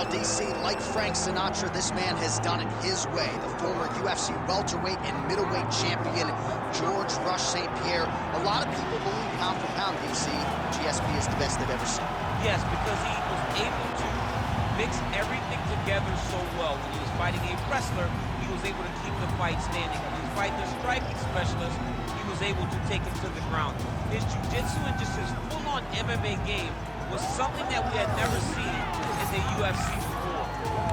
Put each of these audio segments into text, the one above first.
Well, DC, like Frank Sinatra, this man has done it his way. The former UFC welterweight and middleweight champion, George Rush St-Pierre. A lot of people believe pound for pound, DC, GSP is the best they've ever seen. Yes, because he was able to mix everything together so well. When he was fighting a wrestler, he was able to keep the fight standing. When he was fighting a striking specialist, he was able to take him to the ground. His jiu-jitsu and just his full-on MMA game was something that we had never seen in the UFC before.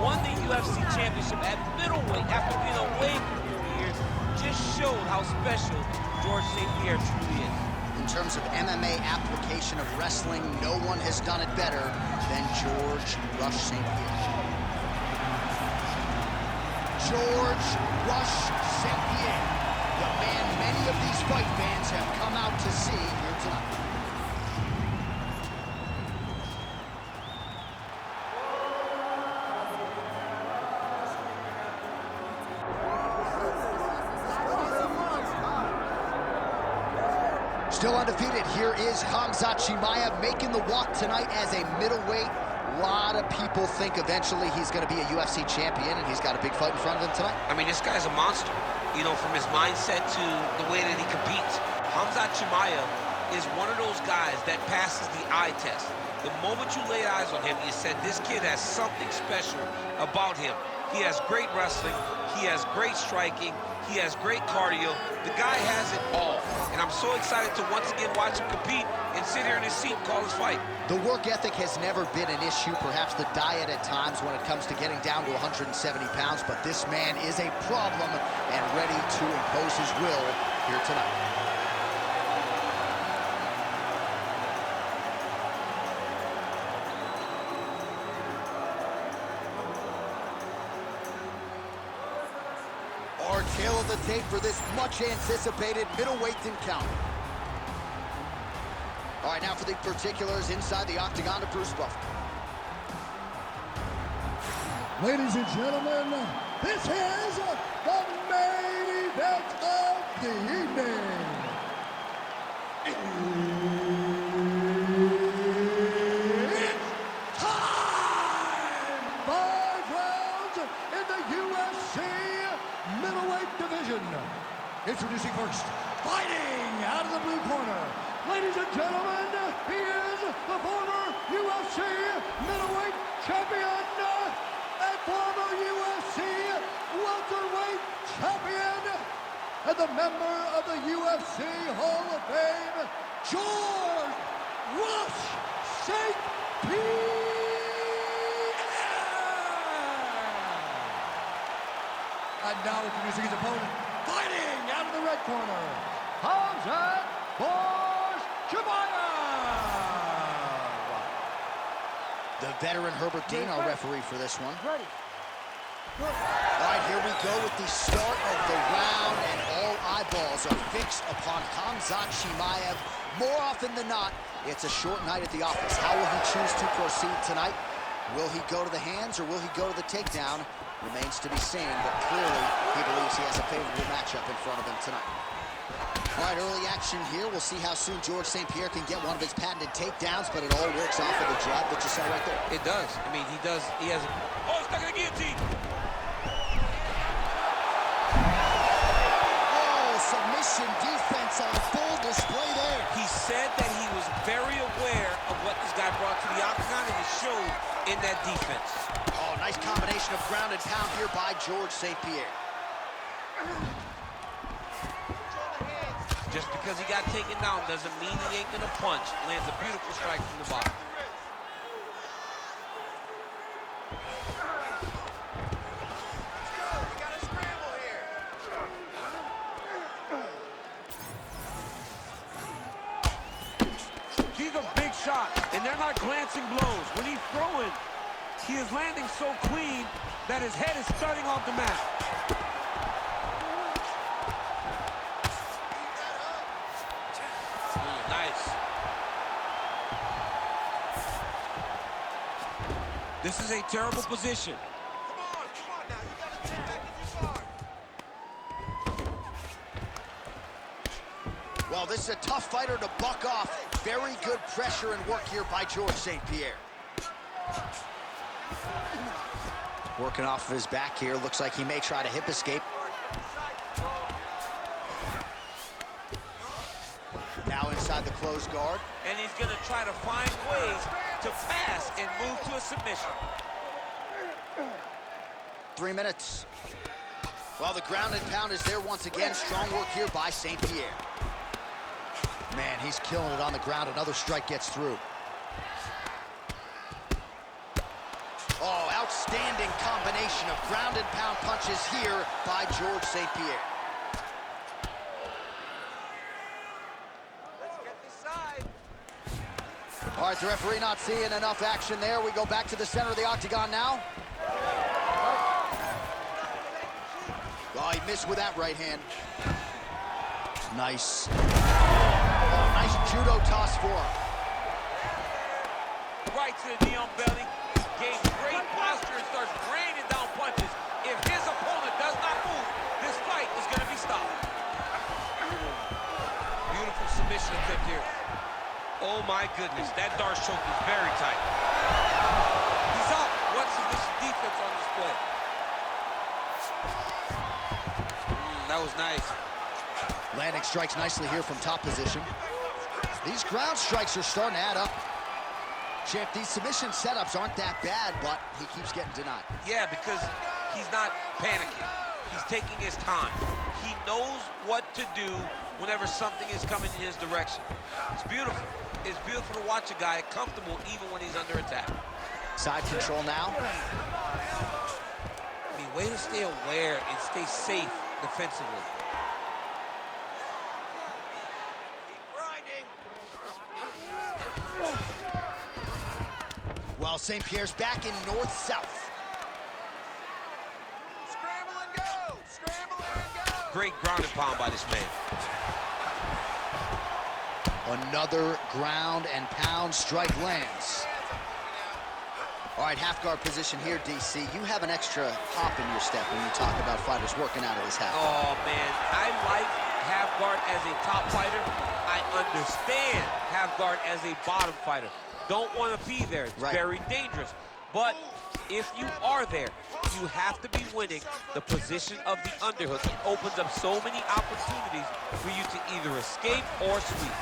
Won the UFC championship at middleweight after being away for 4 years. Just showed how special George St-Pierre truly is. In terms of MMA application of wrestling, no one has done it better than George Rush St-Pierre. George Rush St-Pierre, the man many of these fight fans have come out to see here tonight. Still undefeated, here is Khamzat Chimaev making the walk tonight as a middleweight. A lot of people think eventually he's going to be a UFC champion, and he's got a big fight in front of him tonight. I mean, this guy's a monster, you know, from his mindset to the way that he competes. Khamzat Chimaev is one of those guys that passes the eye test. The moment you laid eyes on him, you said, this kid has something special about him. He has great wrestling, he has great striking, he has great cardio. The guy has it all. And I'm so excited to once again watch him compete and sit here in his seat and call his fight. The work ethic has never been an issue, perhaps the diet at times when it comes to getting down to 170 pounds, but this man is a problem and ready to impose his will here tonight. Our tail of the tape for this much-anticipated middleweight encounter. All right, now for the particulars inside the octagon to Bruce Buffer. Ladies and gentlemen, this is the main event of the evening. It's time! 5 rounds in the UFC middleweight division. Introducing first, fighting out of the blue corner. Ladies and gentlemen, he is the former UFC middleweight champion and former UFC welterweight champion and the member of the UFC Hall of Fame, George Rush St-Pierre. And now introducing his opponent, fighting out of the red corner, Khamzat Chimaev. The veteran Herbert Dean, our referee for this one. Ready. All right, here we go with the start of the round, and all eyeballs are fixed upon Khamzat Chimaev. More often than not, it's a short night at the office. How will he choose to proceed tonight? Will he go to the hands or will he go to the takedown? Remains to be seen, but clearly he believes he has a favorable matchup in front of him tonight. All right, early action here. We'll see how soon George St-Pierre can get one of his patented takedowns, but it all works off of the jab that you saw right there. It does. I mean, he does. He has. Oh, he's stuck in the guillotine. Oh, submission defense on full display there. He said that he was very aware of what this guy brought to the octagon, and it showed in that defense. Oh, nice combination of ground and pound here by George St-Pierre. Just because he got taken down doesn't mean he ain't gonna punch. Lands a beautiful strike from the bottom. We got a scramble here. These are big shots, and they're not glancing blows. When he's throwing, he is landing so clean that his head is starting off the mat. Nice. This is a terrible position. Come on now. You gotta get back in your guard. Well, this is a tough fighter to buck off. Very good pressure and work here by George St-Pierre. Working off of his back here. Looks like he may try to hip escape. Now inside the closed guard. And he's going to try to find ways to pass and move to a submission. 3 minutes. Well, the ground and pound is there once again. Strong work here by St-Pierre. Man, he's killing it on the ground. Another strike gets through. Oh, outstanding combination of ground and pound punches here by George St-Pierre. Let's get this side. All right, the referee not seeing enough action there. We go back to the center of the octagon now. Oh, he missed with that right hand. Nice. Oh, nice judo toss for him. Right to the knee on belly. Gains great posture and starts raining down punches. If his opponent does not move, this fight is going to be stopped. Beautiful submission attempt here. Oh my goodness, that Darce choke is very tight. He's up. What submission defense on display? That was nice. Landing strikes nicely here from top position. These ground strikes are starting to add up. Champ, these submission setups aren't that bad, but he keeps getting denied. Yeah, because he's not panicking. He's taking his time. He knows what to do whenever something is coming in his direction. It's beautiful. It's beautiful to watch a guy comfortable even when he's under attack. Side control now. I mean, way to stay aware and stay safe defensively. Well, St-Pierre's back in north-south. Scramble and go! Scramble and go! Great ground and pound by this man. Another ground and pound strike lands. All right, half guard position here, DC. You have an extra hop in your step when you talk about fighters working out of this half guard. Oh, man, I like half guard as a top fighter. I understand half guard as a bottom fighter. Don't want to be there. It's very dangerous. But if you are there, you have to be winning the position of the underhook. It opens up so many opportunities for you to either escape or sweep.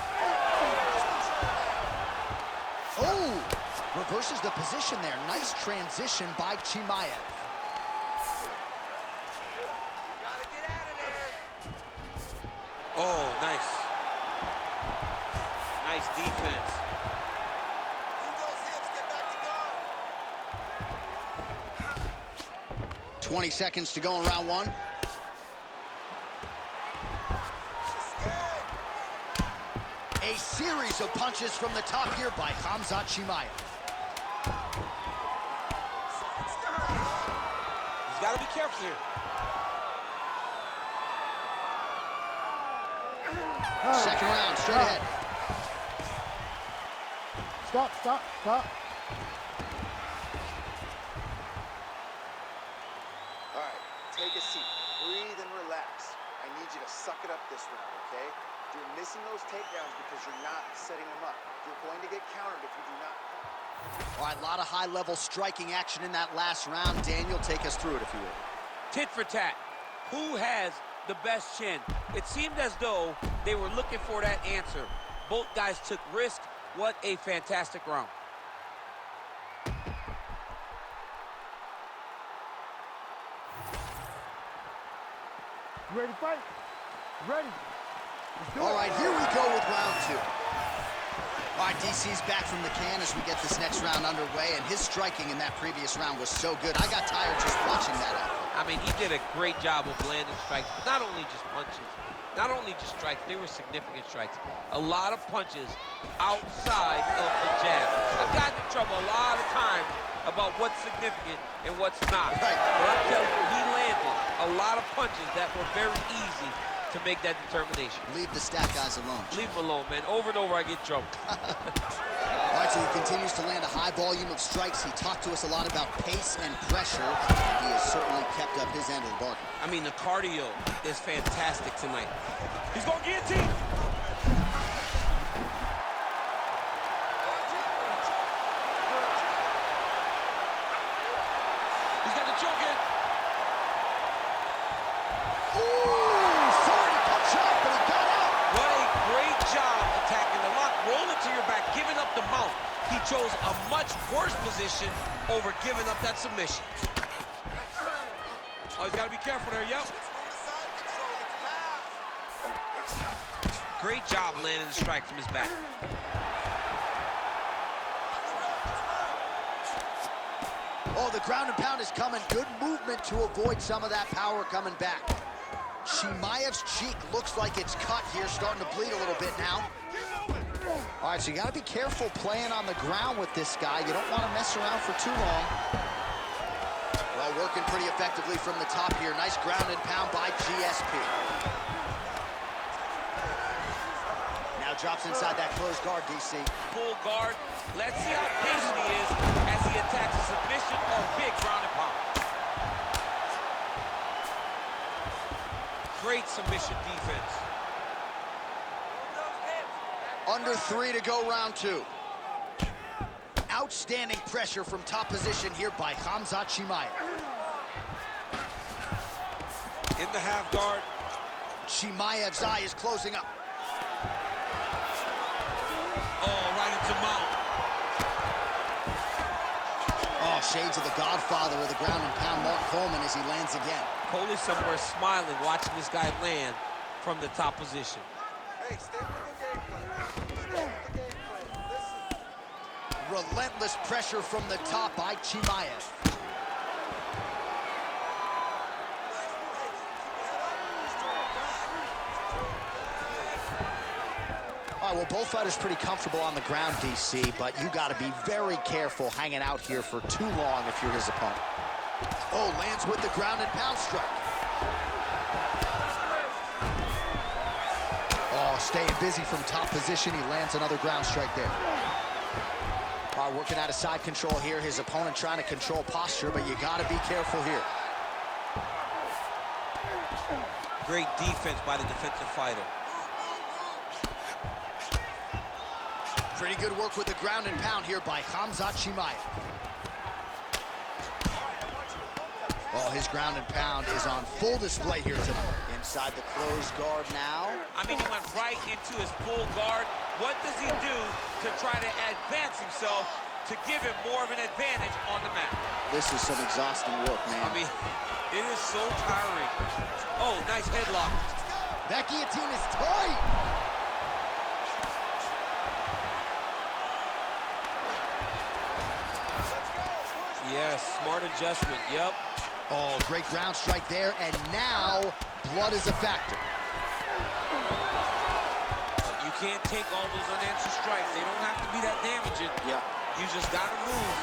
Oh, reverses the position there. Nice transition by Chimaev. Gotta get out of there! Oh, nice. Nice defense. Move those hips, get back to go! 20 seconds to go in round one. A series of punches from the top here by Khamzat Chimaev. He's got to be careful here. Second round, straight ahead. Stop, stop, stop. All right, take a seat. Breathe and relax. I need you to suck it up this round, okay? You're missing those takedowns because you're not setting them up. You're going to get countered if you do not. All right, a lot of high-level striking action in that last round. Daniel, take us through it, if you will. Tit for tat. Who has the best chin? It seemed as though they were looking for that answer. Both guys took risk. What a fantastic round. You ready to fight? Ready. Let's do it. All right, here we go with round two. All right, DC's back from the can as we get this next round underway, and his striking in that previous round was so good. I got tired just watching that out. I mean, he did a great job of landing strikes, but not only just punches, not only just strikes, they were significant strikes. A lot of punches outside of the jab. I've gotten in trouble a lot of times about what's significant and what's not. Right. But I'm telling you, he landed a lot of punches that were very easy to make that determination. Leave the stat guys alone. Leave him alone, man. Over and over, I get in trouble. All right, so he continues to land a high volume of strikes. He talked to us a lot about pace and pressure. He has certainly kept up his end of the bargain. I mean, the cardio is fantastic tonight. He's going to guillotine. He's got the choke. Ooh, sorry to cut you off, but he got out. What a great job attacking the lock. Roll it to your back, giving up the mount. He chose a much worse position over giving up that submission. Oh, he's got to be careful there, yep. Great job landing the strike from his back. Oh, the ground and pound is coming. Good movement to avoid some of that power coming back. Chimaev's cheek looks like it's cut here, starting to bleed a little bit now. All right, so you got to be careful playing on the ground with this guy. You don't want to mess around for too long. Well, working pretty effectively from the top here. Nice ground and pound by GSP. Now drops inside that closed guard, DC. Full guard. Let's see how patient he is as he attacks a submission or big ground and pound. Great submission defense. Under 3 to go, round 2. Outstanding pressure from top position here by Khamzat Chimaev. In the half guard. Chimaev's eye is closing up. Oh, right into mount. Oh, shades of the godfather of the ground and pound, Mark Coleman, as he lands again. Coley somewhere smiling, watching this guy land from the top position. Hey, stay with the game plan. Stay with the game plan. Listen. Relentless pressure from the top by Chimaev. All right, well, both fighters pretty comfortable on the ground, DC, but you got to be very careful hanging out here for too long if you're his opponent. Oh, lands with the ground and pound strike. Oh, staying busy from top position. He lands another ground strike there. All right, working out of side control here. His opponent trying to control posture, but you got to be careful here. Great defense by the defensive fighter. Pretty good work with the ground and pound here by Khamzat Chimaev. Oh, his ground and pound is on full display here tonight. Inside the closed guard now. I mean, he went right into his full guard. What does he do to try to advance himself to give him more of an advantage on the mat? This is some exhausting work, man. I mean, it is so tiring. Oh, nice headlock. That guillotine is tight. Yes, smart adjustment, yep. Oh, great ground strike there, and now blood is a factor. You can't take all those unanswered strikes. They don't have to be that damaging. Yeah. You just gotta move.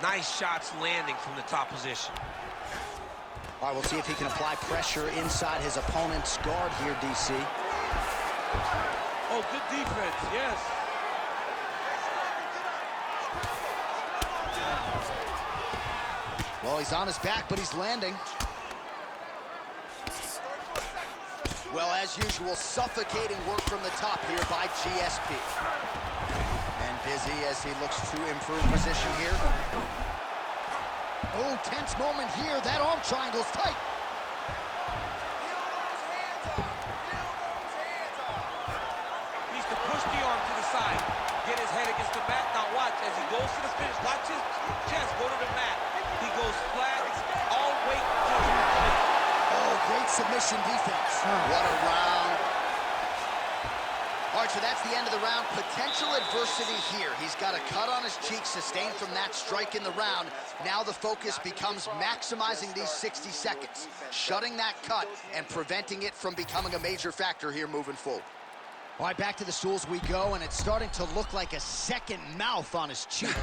Nice shots landing from the top position. All right, we'll see if he can apply pressure inside his opponent's guard here, DC. Oh, good defense, yes. Well, he's on his back, but he's landing. Well, as usual, suffocating work from the top here by GSP. And busy as he looks to improve position here. Oh, tense moment here. That arm triangle's tight. Needs to push the arm to the side. Get his head against the mat. Now watch as he goes to the finish. Watch his chest go to the mat. He goes flat, all weight to the mat. Oh, great submission defense. What a round. All right, so that's the end of the round. Potential adversity here. He's got a cut on his cheek sustained from that strike in the round. Now the focus becomes maximizing these 60 seconds, shutting that cut and preventing it from becoming a major factor here moving forward. All right, back to the stools we go, and it's starting to look like a second mouth on his cheek.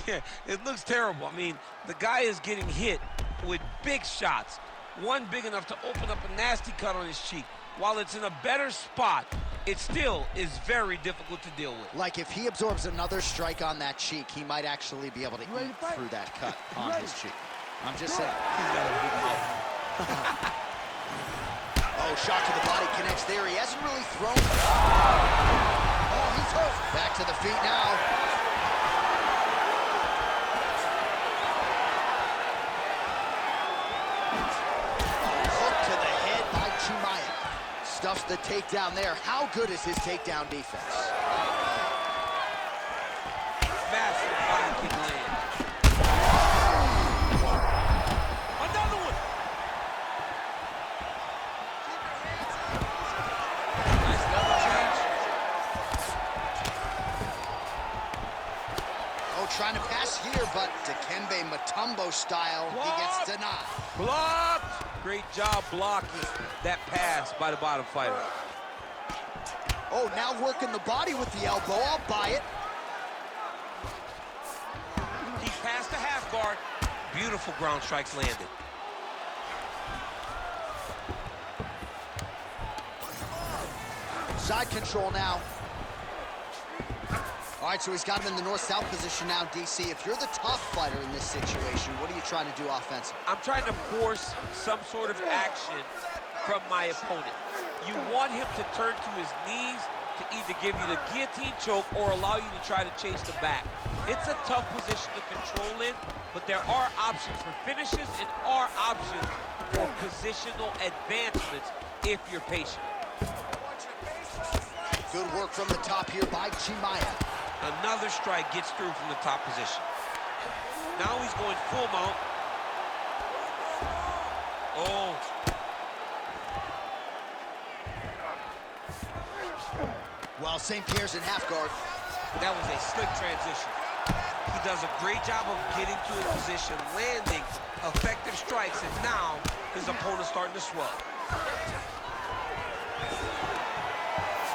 Yeah, it looks terrible. I mean, the guy is getting hit with big shots. One big enough to open up a nasty cut on his cheek. While it's in a better spot, it still is very difficult to deal with. Like if he absorbs another strike on that cheek, he might actually be able to eat through that cut on his cheek. I'm just saying. He's got a big mouth. Oh, shot to the body connects there. He hasn't really thrown. Oh, he's hurt. Back to the feet now. Chimaev. Stuffs the takedown there. How good is his takedown defense? Massive body kick land. Another one. Nice level change. Oh, trying to pass here, but Dikembe Mutombo style, he gets denied. Blocked. Great job blocking that pass by the bottom fighter. Oh, now working the body with the elbow. I'll buy it. He passed the half guard. Beautiful ground strikes landed. Side control now. All right, so he's got him in the north-south position now, DC. If you're the top fighter in this situation, what are you trying to do offensively? I'm trying to force some sort of action from my opponent. You want him to turn to his knees to either give you the guillotine choke or allow you to try to chase the back. It's a tough position to control in, but there are options for finishes and are options for positional advancements if you're patient. Good work from the top here by Chimaev. Another strike gets through from the top position. Now he's going full mount. Oh. While St-Pierre's in half guard. That was a slick transition. He does a great job of getting to a position, landing effective strikes, and now his opponent's starting to swell.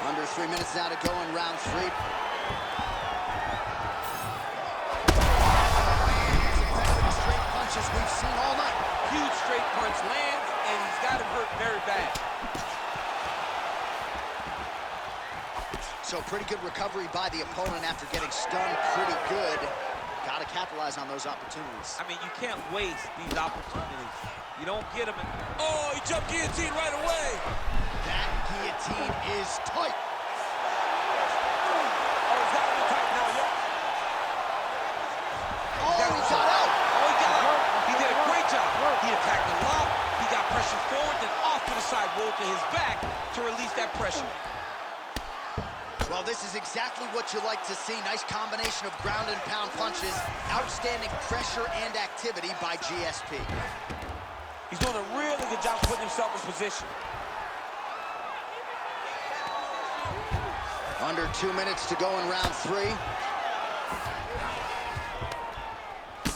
Under 3 minutes now to go in round 3. Straight punches we've seen all night. Huge straight punch lands, and he's got him hurt very bad. So pretty good recovery by the opponent after getting stunned pretty good. Got to capitalize on those opportunities. I mean, you can't waste these opportunities. You don't get them. Oh, he jumped guillotine right away. That guillotine is tight. Oh, he's got him tight now. Look. Oh, he got out. Oh, he got out. He did a great job. He attacked the lock. He got pressure forward, then off to the side, rolled to his back to release that pressure. Well, this is exactly what you like to see. Nice combination of ground and pound punches. Outstanding pressure and activity by GSP. He's doing a really good job putting himself in position. Under 2 minutes to go in round 3.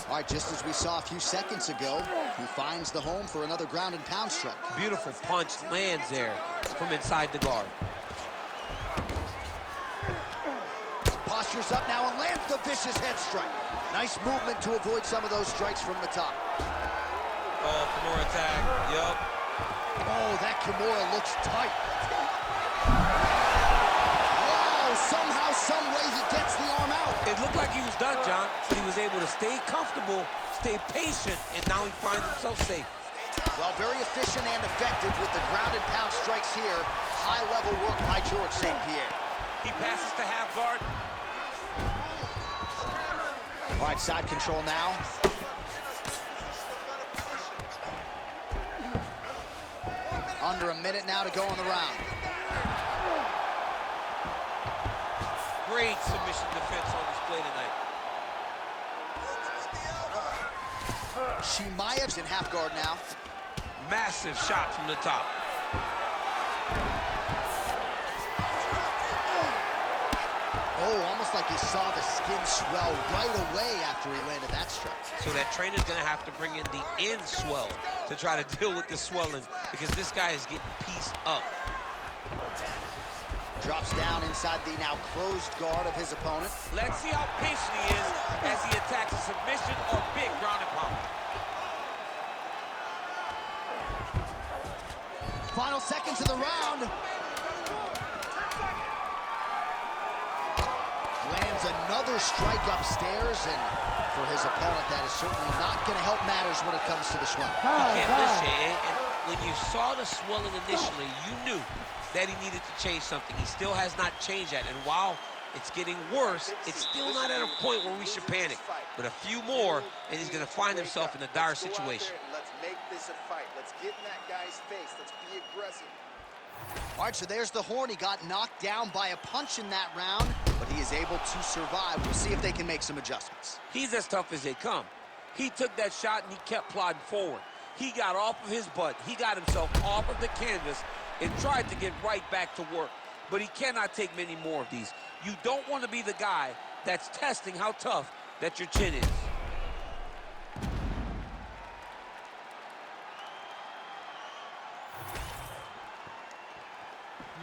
All right, just as we saw a few seconds ago, he finds the home for another ground and pound strike. Beautiful punch lands there from inside the guard. Postures up now and lands the vicious head strike. Nice movement to avoid some of those strikes from the top. Oh, Kimura attack. Yup. Oh, that Kimura looks tight. Wow, somehow, some way he gets the arm out. It looked like he was done, John, but he was able to stay comfortable, stay patient, and now he finds himself safe. Well, very efficient and effective with the ground and pound strikes here. High-level work by George St-Pierre. He passes to half guard. All right, side control now. Under a minute now to go in the round. Great submission defense on display tonight. Chimaev's in half guard now. Massive shot from the top. Oh, almost like you saw the skin swell right away after he landed that strike. So that trainer's gonna have to bring in the end swell to try to deal with the swelling because this guy is getting pieced up. Drops down inside the now closed guard of his opponent. Let's see how patient he is as he attacks a submission or big ground and pound. Final seconds of the round. Lands another strike upstairs, and for his opponent, that is certainly not going to help matters when it comes to the swelling. You can't miss it. And when you saw the swelling initially, you knew that he needed to change something. He still has not changed that. And while It's getting worse. It's still not at a point where we should panic. But a few more, and he's going to find himself in a dire situation. Let's make this a fight. Let's get in that guy's face. Let's be aggressive. All right, so there's the horn. He got knocked down by a punch in that round, but he is able to survive. We'll see if they can make some adjustments. He's as tough as they come. He took that shot and he kept plodding forward. He got off of his butt. He got himself off of the canvas and tried to get right back to work. But he cannot take many more of these. You don't want to be the guy that's testing how tough that your chin is.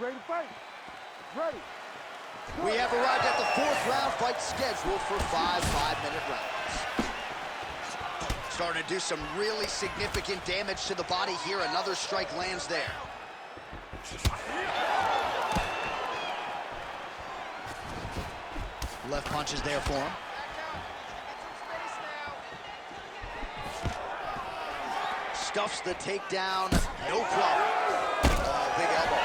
Ready to fight? Ready. We have arrived at the 4th round fight scheduled for 5 5-minute rounds. Starting to do some really significant damage to the body here. Another strike lands there. Left punch is there for him. Stuffs the takedown, no problem. Oh, big elbow.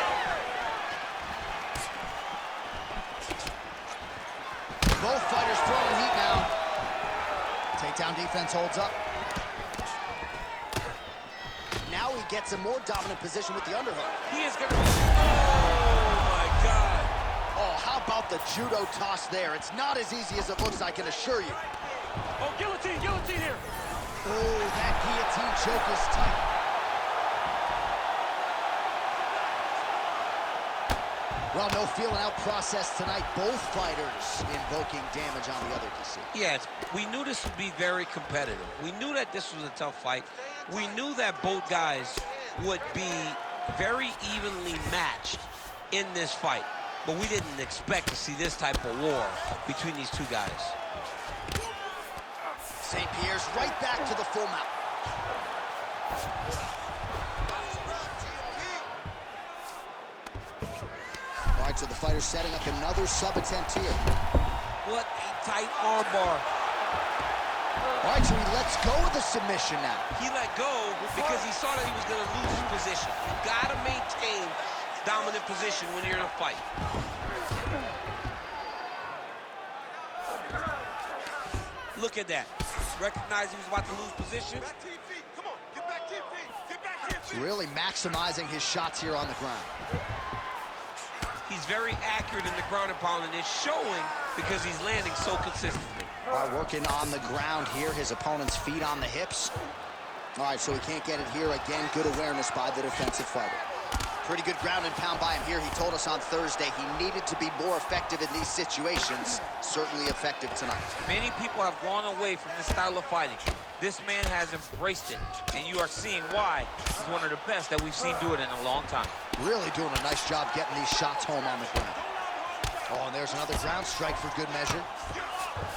Both fighters throwing heat now. Takedown defense holds up. Now he gets a more dominant position with the underhook. He is going to... Oh, my God. Oh, how about the judo toss there? It's not as easy as it looks, I can assure you. Oh, guillotine here. Oh, that guillotine choke is tight. Well, no feeling out process tonight. Both fighters invoking damage on the other, DC. Yes, we knew this would be very competitive. We knew that this was a tough fight. We knew that both guys would be very evenly matched in this fight. But we didn't expect to see this type of war between these two guys. St-Pierre's right back to the full mount. All right, so the fighter's setting up another sub-attempt here. What a tight armbar. All right, so he lets go of the submission now. He let go because he saw that he was going to lose his position. You got to maintain dominant position when you're in a fight. Look at that. Recognized he was about to lose position. Back to your feet. Come on, get back to your feet. Get back to your feet. Really maximizing his shots here on the ground. He's very accurate in the ground and pound, and it's showing because he's landing so consistently. All right, working on the ground here. His opponent's feet on the hips. All right, so he can't get it here. Again, good awareness by the defensive fighter. Pretty good ground and pound by him here. He told us on Thursday he needed to be more effective in these situations. Certainly effective tonight. Many people have gone away from this style of fighting. This man has embraced it, and you are seeing why he's one of the best that we've seen do it in a long time. Really doing a nice job getting these shots home on the ground. Oh, and there's another ground strike for good measure.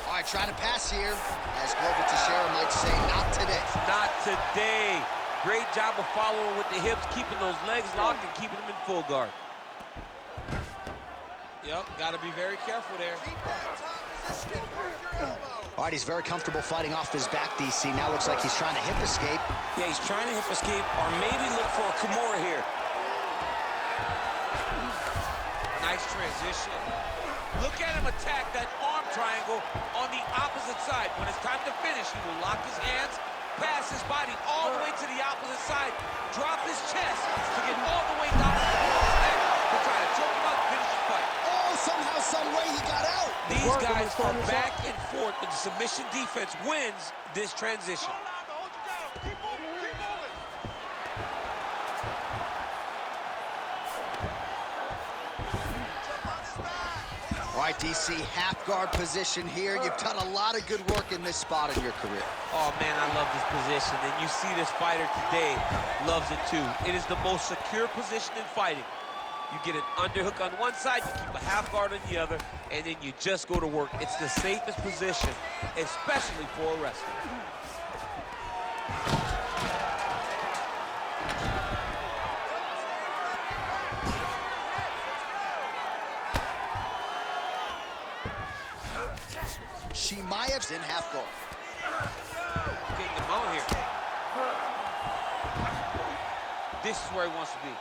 All right, trying to pass here. As Global Teixeira might say, not today. Not today. Great job of following with the hips, keeping those legs locked and keeping them in full guard. Yep, got to be very careful there. All right, he's very comfortable fighting off his back, DC. Now looks like he's trying to hip escape. Yeah, he's trying to hip escape or maybe look for a Kimura here. Nice transition. Look at him attack that arm triangle on the opposite side. When it's time to finish, he will lock his hands, pass his body all the way to the opposite side, drop his chest to get all the way down to the opponent's neck to try to choke him out and finish the fight. Oh, somehow, some way he got out. These guys are back and forth, but the submission defense wins this transition. All right, DC, half guard position here. You've done a lot of good work in this spot in your career. Oh, man, I love this position, and you see this fighter today loves it too. It is the most secure position in fighting. You get an underhook on one side, you keep a half guard on the other, and then you just go to work. It's the safest position, especially for a wrestler. Chimaev's in half guard. Getting the mount here. This is where he wants to be.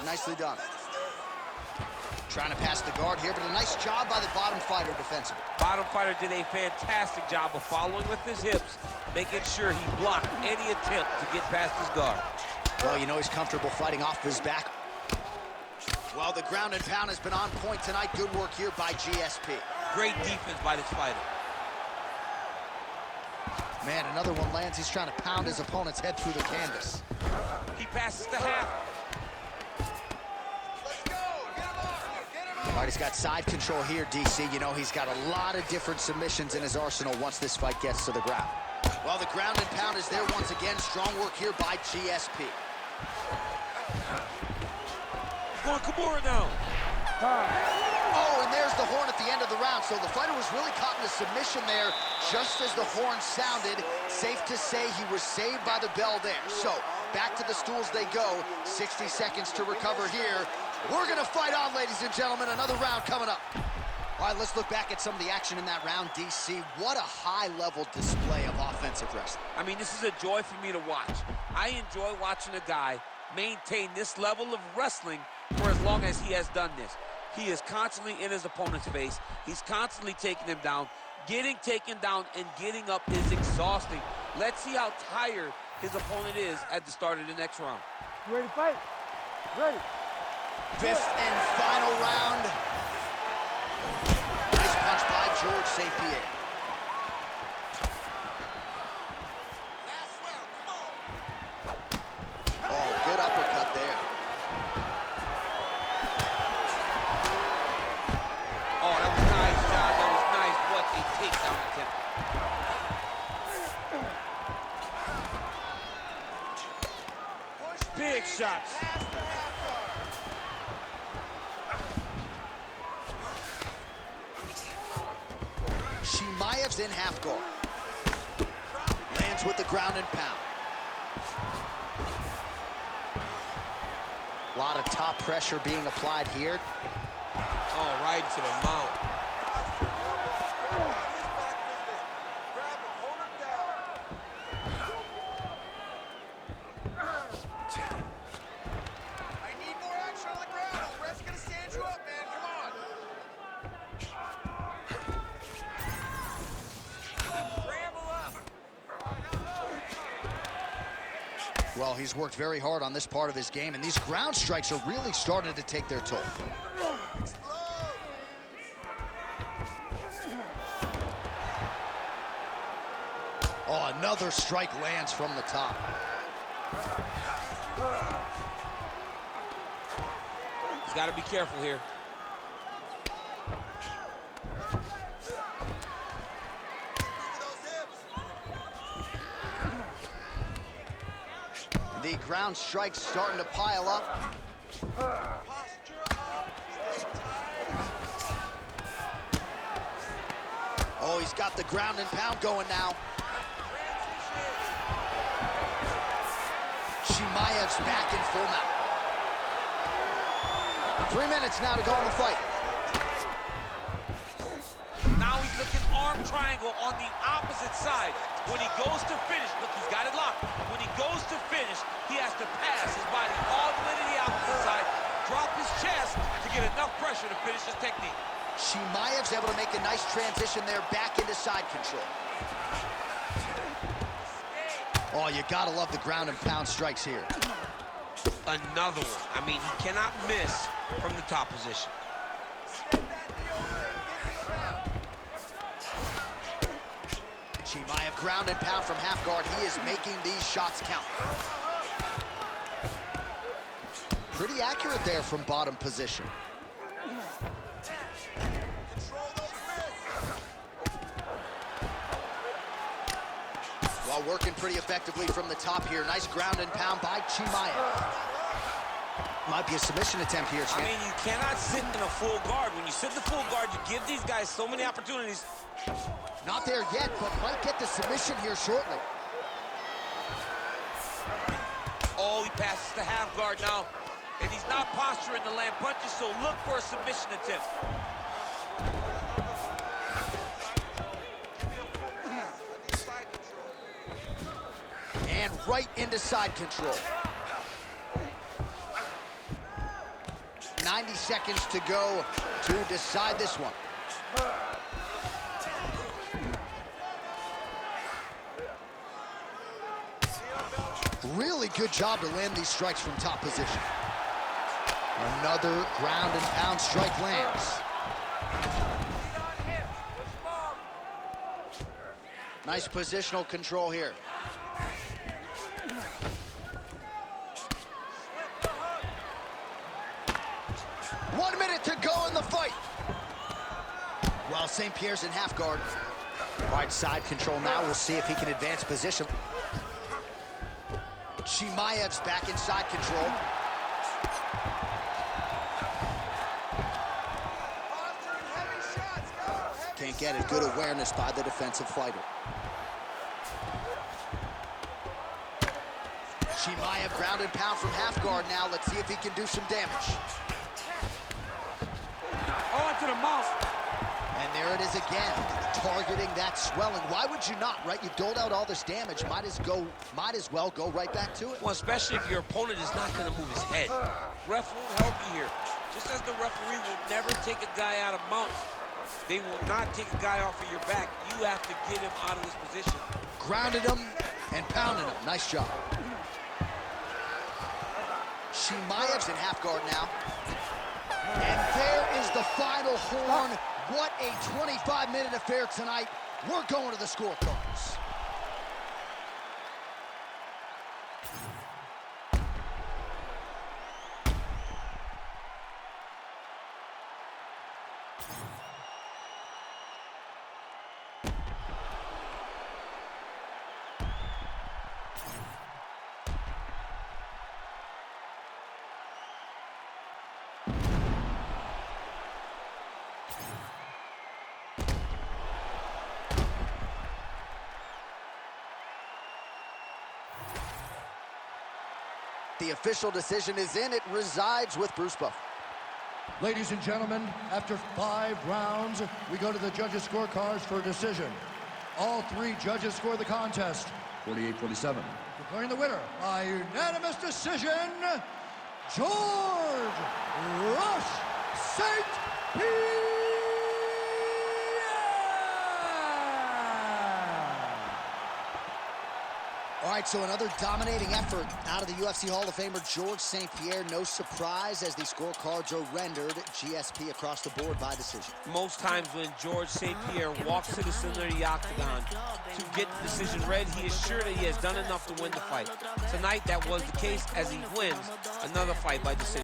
Nicely done. Trying to pass the guard here, but a nice job by the bottom fighter defensively. Bottom fighter did a fantastic job of following with his hips, making sure he blocked any attempt to get past his guard. Well, you know he's comfortable fighting off his back. Well, the ground and pound has been on point tonight. Good work here by GSP. Great defense by this fighter. Man, another one lands. He's trying to pound his opponent's head through the canvas. He passes to half. All right, he's got side control here, DC. You know, he's got a lot of different submissions in his arsenal once this fight gets to the ground. Well, the ground and pound is there once again. Strong work here by GSP. Going Kimura now. Oh, and there's the horn at the end of the round. So the fighter was really caught in a submission there just as the horn sounded. Safe to say he was saved by the bell there. So back to the stools they go. 60 seconds to recover here. We're going to fight on, ladies and gentlemen. Another round coming up. All right, let's look back at some of the action in that round, DC. What a high-level display of offensive wrestling. I mean, this is a joy for me to watch. I enjoy watching a guy maintain this level of wrestling for as long as he has done this. He is constantly in his opponent's face. He's constantly taking him down. Getting taken down and getting up is exhausting. Let's see how tired his opponent is at the start of the next round. You ready to fight? Ready. Fifth and final round. Nice punch by George St-Pierre. Oh, good uppercut there. Oh, that was nice, John. That was nice. What a takedown attempt. Big shots. Chimaev's in half guard. Lands with the ground and pound. A lot of top pressure being applied here. Oh, right to the mount. I need more action on the ground. The ref's gonna stand you up, man. Come on. Well, he's worked very hard on this part of his game, and these ground strikes are really starting to take their toll. Oh, another strike lands from the top. He's got to be careful here. The ground strikes starting to pile up. Oh, he's got the ground and pound going now. Chimaev's back in full mount. 3 minutes now to go in the fight. Now he's looking arm triangle on the opposite side. When he goes to finish, look, he's got it locked. When he goes to finish, he has to pass his body all the way to the opposite side, drop his chest to get enough pressure to finish his technique. Chimaev's able to make a nice transition there back into side control. Oh, you gotta love the ground and pound strikes here. Another one. I mean, he cannot miss from the top position. Chimaev ground and pound from half guard. He is making these shots count. Pretty accurate there from bottom position. While working pretty effectively from the top here. Nice ground and pound by Chimaev. Might be a submission attempt here, champ. I mean, you cannot sit in a full guard. When you sit in the full guard, you give these guys so many opportunities. Not there yet, but might get the submission here shortly. Oh, he passes to half guard now. And he's not posturing to land punches, so look for a submission attempt. And right into side control. 90 seconds to go to decide this one. Really good job to land these strikes from top position. Another ground and pound strike lands. Nice positional control here. 1 minute to go in the fight. Well, St-Pierre's in half guard. Right side control now. We'll see if he can advance position. Chimaev's back inside control. Can't get it. Good awareness by the defensive fighter. Chimaev ground and pound from half guard now. Let's see if he can do some damage. On to the mouth. And there it is again, targeting that swelling. Why would you not, right? You doled out all this damage. Might as well go right back to it. Well, especially if your opponent is not going to move his head. Ref won't help you here. Just as the referee will never take a guy out of mount, they will not take a guy off of your back. You have to get him out of this position. Grounded him and pounded him. Nice job. Chimaev's in half guard now. And there is the final horn. What a 25-minute affair tonight. We're going to the scorecards. The official decision is in. It resides with Bruce Buffer. Ladies and gentlemen, after 5 rounds, we go to the judges' scorecards for a decision. All 3 judges score the contest 48-47. Declaring the winner by unanimous decision, George Rush St-Pierre! All right, so another dominating effort out of the UFC Hall of Famer George St-Pierre. No surprise as the scorecards are rendered GSP across the board by decision. Most times when George St-Pierre walks to the center of the octagon to get the decision read, he is sure that he has done enough to win the fight. Tonight, that was the case as he wins another fight by decision.